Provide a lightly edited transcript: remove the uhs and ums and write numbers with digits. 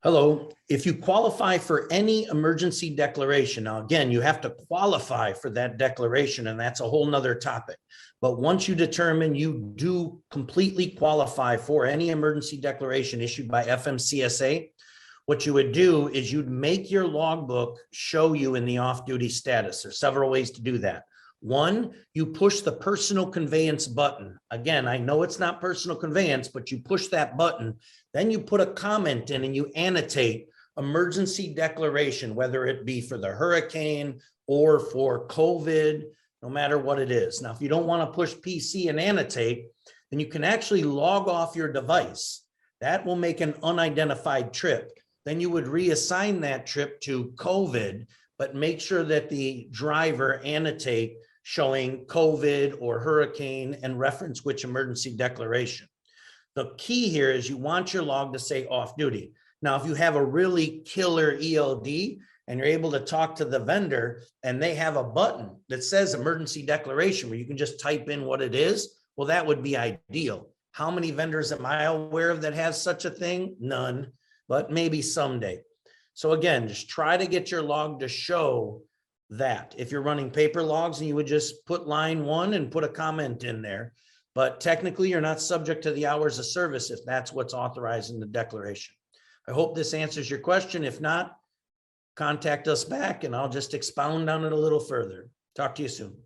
Hello. If you qualify for any emergency declaration, now again, you have to qualify for that declaration, and that's a whole nother topic. But once you determine you do completely qualify for any emergency declaration issued by FMCSA, what you would do is you'd make your logbook show you in the off-duty status. There's several ways to do that. One, you push the personal conveyance button. Again, I know it's not personal conveyance, but you push that button, then you put a comment in and you annotate emergency declaration, whether it be for the hurricane or for COVID, no matter what it is. Now, if you don't want to push PC and annotate, then you can actually log off your device. That will make an unidentified trip. Then you would reassign that trip to COVID, but make sure that the driver annotate showing COVID or hurricane and reference which emergency declaration. The key here is you want your log to say off duty. Now, if you have a really killer ELD and you're able to talk to the vendor and they have a button that says emergency declaration where you can just type in what it is, well, that would be ideal. How many vendors am I aware of that has such a thing? None, but maybe someday. So again, just try to get your log to show that. If you're running paper logs, and you would just put line 1 and put a comment in there. But technically, you're not subject to the hours of service if that's what's authorized in the declaration. I hope this answers your question. If not, contact us back and I'll just expound on it a little further. Talk to you soon.